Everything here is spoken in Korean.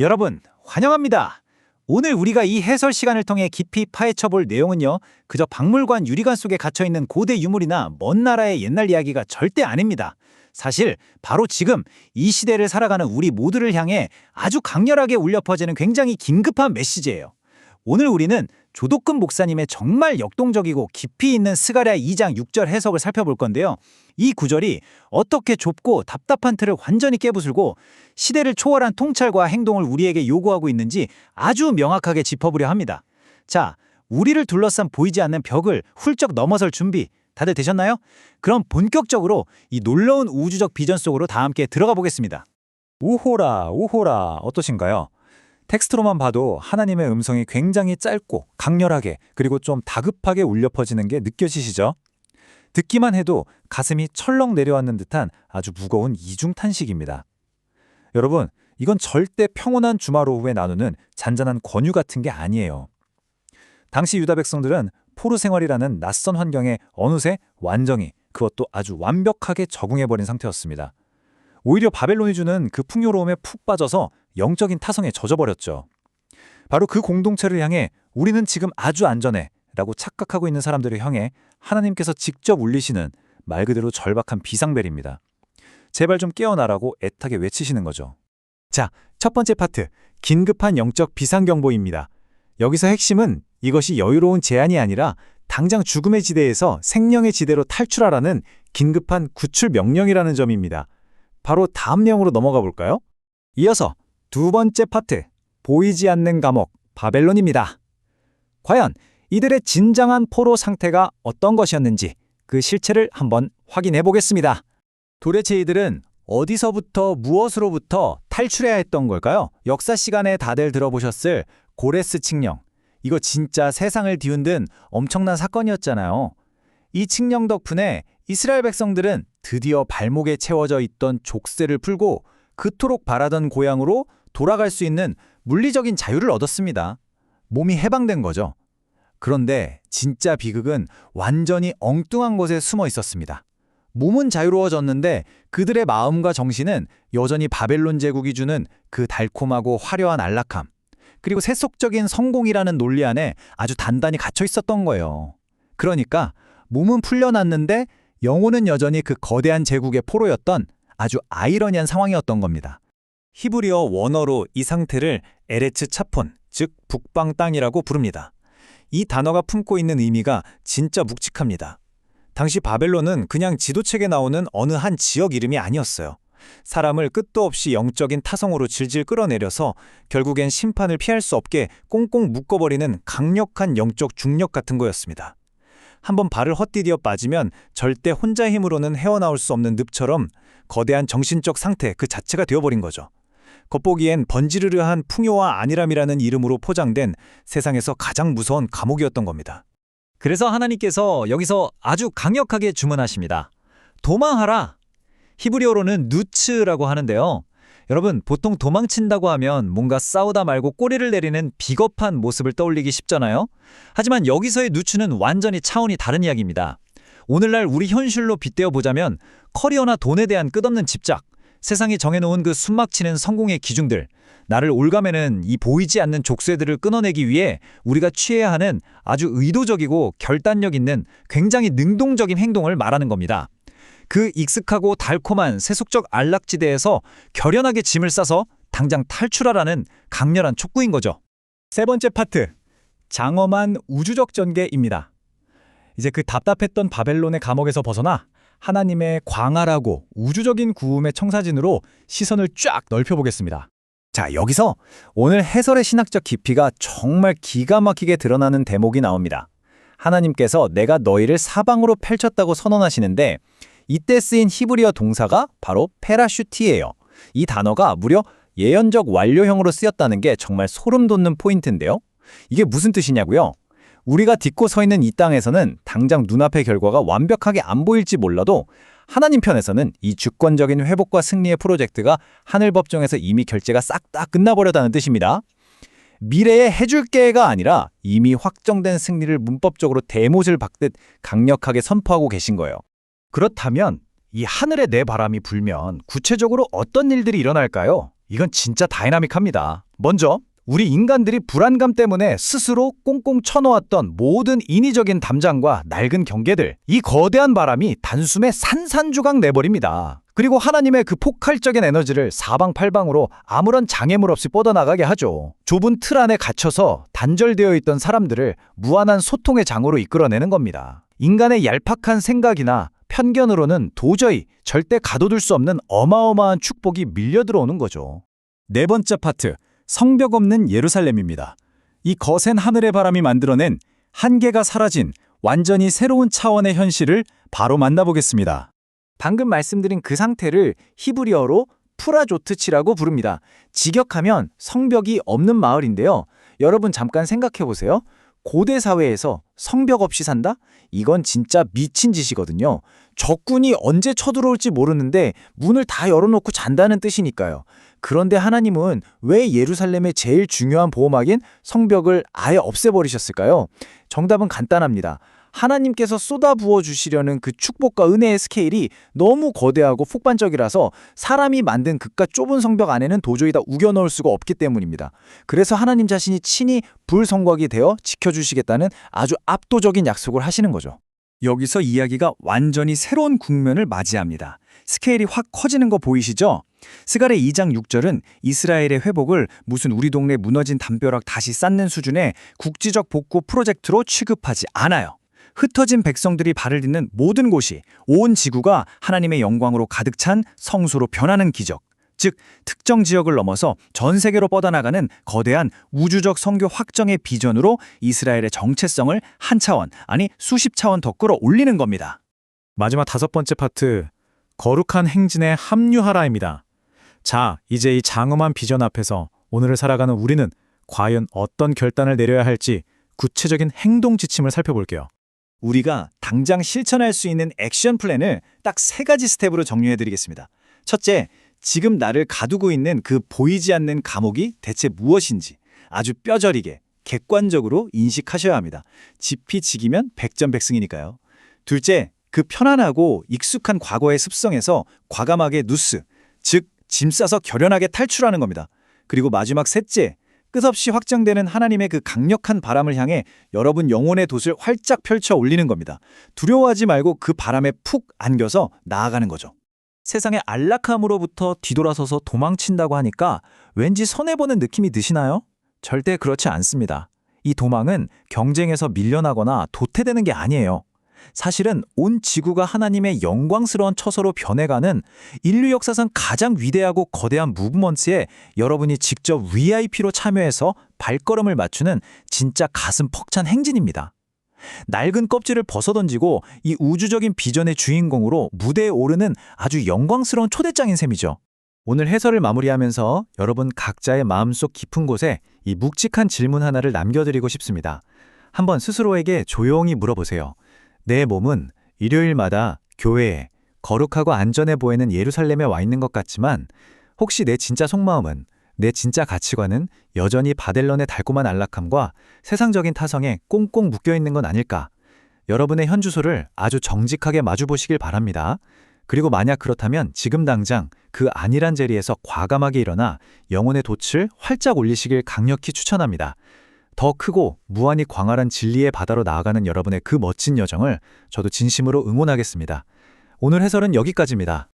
여러분, 환영합니다. 오늘 우리가 이 해설 시간을 통해 깊이 파헤쳐볼 내용은요, 그저 박물관 유리관 속에 갇혀있는 고대 유물이나 먼 나라의 옛날 이야기가 절대 아닙니다. 사실 바로 지금 이 시대를 살아가는 우리 모두를 향해 아주 강렬하게 울려 퍼지는 굉장히 긴급한 메시지예요. 오늘 우리는 조덕근 목사님의 정말 역동적이고 깊이 있는 스가랴 2장 6절 해석을 살펴볼 건데요. 이 구절이 어떻게 좁고 답답한 틀을 완전히 깨부수고 시대를 초월한 통찰과 행동을 우리에게 요구하고 있는지 아주 명확하게 짚어보려 합니다. 자, 우리를 둘러싼 보이지 않는 벽을 훌쩍 넘어설 준비 다들 되셨나요? 그럼 본격적으로 이 놀라운 우주적 비전 속으로 다 함께 들어가 보겠습니다. 우호라, 우호라 어떠신가요? 텍스트로만 봐도 하나님의 음성이 굉장히 짧고 강렬하게 그리고 좀 다급하게 울려 퍼지는 게 느껴지시죠? 듣기만 해도 가슴이 철렁 내려앉는 듯한 아주 무거운 이중탄식입니다. 여러분, 이건 절대 평온한 주말 오후에 나누는 잔잔한 권유 같은 게 아니에요. 당시 유다 백성들은 포로 생활이라는 낯선 환경에 어느새 완전히, 그것도 아주 완벽하게 적응해버린 상태였습니다. 오히려 바벨론이 주는 그 풍요로움에 푹 빠져서 영적인 타성에 젖어버렸죠. 바로 그 공동체를 향해 우리는 지금 아주 안전해 라고 착각하고 있는 사람들을 향해 하나님께서 직접 울리시는 말 그대로 절박한 비상벨입니다. 제발 좀 깨어나라고 애타게 외치시는 거죠. 자, 첫 번째 파트, 긴급한 영적 비상경보입니다. 여기서 핵심은 이것이 여유로운 제안이 아니라 당장 죽음의 지대에서 생명의 지대로 탈출하라는 긴급한 구출 명령이라는 점입니다. 바로 다음 내용으로 넘어가 볼까요? 이어서 두 번째 파트, 보이지 않는 감옥, 바벨론입니다. 과연 이들의 진정한 포로 상태가 어떤 것이었는지 그 실체를 한번 확인해 보겠습니다. 도대체 이들은 어디서부터 무엇으로부터 탈출해야 했던 걸까요? 역사 시간에 다들 들어보셨을 고레스 칙령. 이거 진짜 세상을 뒤흔든 엄청난 사건이었잖아요. 이 칙령 덕분에 이스라엘 백성들은 드디어 발목에 채워져 있던 족쇄를 풀고 그토록 바라던 고향으로 돌아갈 수 있는 물리적인 자유를 얻었습니다. 몸이 해방된 거죠. 그런데 진짜 비극은 완전히 엉뚱한 곳에 숨어 있었습니다. 몸은 자유로워졌는데 그들의 마음과 정신은 여전히 바벨론 제국이 주는 그 달콤하고 화려한 안락함, 그리고 세속적인 성공이라는 논리 안에 아주 단단히 갇혀 있었던 거예요. 그러니까 몸은 풀려났는데 영혼은 여전히 그 거대한 제국의 포로였던 아주 아이러니한 상황이었던 겁니다. 히브리어 원어로 이 상태를 에레츠 차폰, 즉 북방 땅이라고 부릅니다. 이 단어가 품고 있는 의미가 진짜 묵직합니다. 당시 바벨론은 그냥 지도책에 나오는 어느 한 지역 이름이 아니었어요. 사람을 끝도 없이 영적인 타성으로 질질 끌어내려서 결국엔 심판을 피할 수 없게 꽁꽁 묶어버리는 강력한 영적 중력 같은 거였습니다. 한번 발을 헛디디어 빠지면 절대 혼자의 힘으로는 헤어나올 수 없는 늪처럼 거대한 정신적 상태 그 자체가 되어버린 거죠. 겉보기엔 번지르르한 풍요와 안일함이라는 이름으로 포장된 세상에서 가장 무서운 감옥이었던 겁니다. 그래서 하나님께서 여기서 아주 강력하게 주문하십니다. 도망하라! 히브리어로는 누츠라고 하는데요. 여러분, 보통 도망친다고 하면 뭔가 싸우다 말고 꼬리를 내리는 비겁한 모습을 떠올리기 쉽잖아요. 하지만 여기서의 누츠는 완전히 차원이 다른 이야기입니다. 오늘날 우리 현실로 빗대어 보자면 커리어나 돈에 대한 끝없는 집착, 세상이 정해놓은 그 숨막히는 성공의 기준들, 나를 올가매는 이 보이지 않는 족쇄들을 끊어내기 위해 우리가 취해야 하는 아주 의도적이고 결단력 있는 굉장히 능동적인 행동을 말하는 겁니다. 그 익숙하고 달콤한 세속적 안락지대에서 결연하게 짐을 싸서 당장 탈출하라는 강렬한 촉구인 거죠. 세 번째 파트, 장엄한 우주적 전개입니다. 이제 그 답답했던 바벨론의 감옥에서 벗어나 하나님의 광활하고 우주적인 구음의 청사진으로 시선을 쫙 넓혀보겠습니다. 자, 여기서 오늘 해설의 신학적 깊이가 정말 기가 막히게 드러나는 대목이 나옵니다. 하나님께서 내가 너희를 사방으로 펼쳤다고 선언하시는데 이때 쓰인 히브리어 동사가 바로 페라슈티예요. 이 단어가 무려 예언적 완료형으로 쓰였다는 게 정말 소름 돋는 포인트인데요. 이게 무슨 뜻이냐고요? 우리가 딛고 서 있는 이 땅에서는 당장 눈앞의 결과가 완벽하게 안 보일지 몰라도 하나님 편에서는 이 주권적인 회복과 승리의 프로젝트가 하늘 법정에서 이미 결제가 싹 다 끝나버렸다는 뜻입니다. 미래에 해줄게가 아니라 이미 확정된 승리를 문법적으로 대못을 박듯 강력하게 선포하고 계신 거예요. 그렇다면 이 하늘에 내 바람이 불면 구체적으로 어떤 일들이 일어날까요? 이건 진짜 다이나믹합니다. 먼저 우리 인간들이 불안감 때문에 스스로 꽁꽁 쳐놓았던 모든 인위적인 담장과 낡은 경계들, 이 거대한 바람이 단숨에 산산조각 내버립니다. 그리고 하나님의 그 폭발적인 에너지를 사방팔방으로 아무런 장애물 없이 뻗어나가게 하죠. 좁은 틀 안에 갇혀서 단절되어 있던 사람들을 무한한 소통의 장으로 이끌어내는 겁니다. 인간의 얄팍한 생각이나 편견으로는 도저히 절대 가둬둘 수 없는 어마어마한 축복이 밀려들어오는 거죠. 네 번째 파트, 성벽 없는 예루살렘입니다. 이 거센 하늘의 바람이 만들어낸 한계가 사라진 완전히 새로운 차원의 현실을 바로 만나보겠습니다. 방금 말씀드린 그 상태를 히브리어로 프라조트치라고 부릅니다. 직역하면 성벽이 없는 마을인데요. 여러분 잠깐 생각해 보세요. 고대 사회에서 성벽 없이 산다? 이건 진짜 미친 짓이거든요. 적군이 언제 쳐들어올지 모르는데 문을 다 열어놓고 잔다는 뜻이니까요. 그런데 하나님은 왜 예루살렘의 제일 중요한 보호막인 성벽을 아예 없애버리셨을까요? 정답은 간단합니다. 하나님께서 쏟아부어 주시려는 그 축복과 은혜의 스케일이 너무 거대하고 폭발적이라서 사람이 만든 그깟 좁은 성벽 안에는 도저히 다 우겨 넣을 수가 없기 때문입니다. 그래서 하나님 자신이 친히 불성곽이 되어 지켜주시겠다는 아주 압도적인 약속을 하시는 거죠. 여기서 이야기가 완전히 새로운 국면을 맞이합니다. 스케일이 확 커지는 거 보이시죠? 스가랴 2장 6절은 이스라엘의 회복을 무슨 우리 동네 무너진 담벼락 다시 쌓는 수준의 국지적 복구 프로젝트로 취급하지 않아요. 흩어진 백성들이 발을 딛는 모든 곳이 온 지구가 하나님의 영광으로 가득 찬 성소로 변하는 기적, 즉 특정 지역을 넘어서 전 세계로 뻗어나가는 거대한 우주적 선교 확정의 비전으로 이스라엘의 정체성을 한 차원, 아니 수십 차원 더 끌어올리는 겁니다. 마지막 다섯 번째 파트, 거룩한 행진에 합류하라입니다. 자, 이제 이 장엄한 비전 앞에서 오늘을 살아가는 우리는 과연 어떤 결단을 내려야 할지 구체적인 행동 지침을 살펴볼게요. 우리가 당장 실천할 수 있는 액션 플랜을 딱 세 가지 스텝으로 정리해드리겠습니다. 첫째, 지금 나를 가두고 있는 그 보이지 않는 감옥이 대체 무엇인지 아주 뼈저리게 객관적으로 인식하셔야 합니다. 지피지기면 백전백승이니까요. 둘째, 그 편안하고 익숙한 과거의 습성에서 과감하게 누스, 즉 짐 싸서 결연하게 탈출하는 겁니다. 그리고 마지막 셋째, 끝없이 확장되는 하나님의 그 강력한 바람을 향해 여러분 영혼의 돛을 활짝 펼쳐 올리는 겁니다. 두려워하지 말고 그 바람에 푹 안겨서 나아가는 거죠. 세상의 안락함으로부터 뒤돌아서서 도망친다고 하니까 왠지 손해보는 느낌이 드시나요? 절대 그렇지 않습니다. 이 도망은 경쟁에서 밀려나거나 도태되는 게 아니에요. 사실은 온 지구가 하나님의 영광스러운 처소로 변해가는 인류 역사상 가장 위대하고 거대한 무브먼트에 여러분이 직접 VIP로 참여해서 발걸음을 맞추는 진짜 가슴 벅찬 행진입니다. 낡은 껍질을 벗어던지고 이 우주적인 비전의 주인공으로 무대에 오르는 아주 영광스러운 초대장인 셈이죠. 오늘 해설을 마무리하면서 여러분 각자의 마음속 깊은 곳에 이 묵직한 질문 하나를 남겨드리고 싶습니다. 한번 스스로에게 조용히 물어보세요. 내 몸은 일요일마다 교회에 거룩하고 안전해 보이는 예루살렘에 와 있는 것 같지만 혹시 내 진짜 속마음은, 내 진짜 가치관은 여전히 바델론의 달콤한 안락함과 세상적인 타성에 꽁꽁 묶여 있는 건 아닐까? 여러분의 현 주소를 아주 정직하게 마주보시길 바랍니다. 그리고 만약 그렇다면 지금 당장 그 안일한 자리에서 과감하게 일어나 영혼의 돛을 활짝 올리시길 강력히 추천합니다. 더 크고 무한히 광활한 진리의 바다로 나아가는 여러분의 그 멋진 여정을 저도 진심으로 응원하겠습니다. 오늘 해설은 여기까지입니다.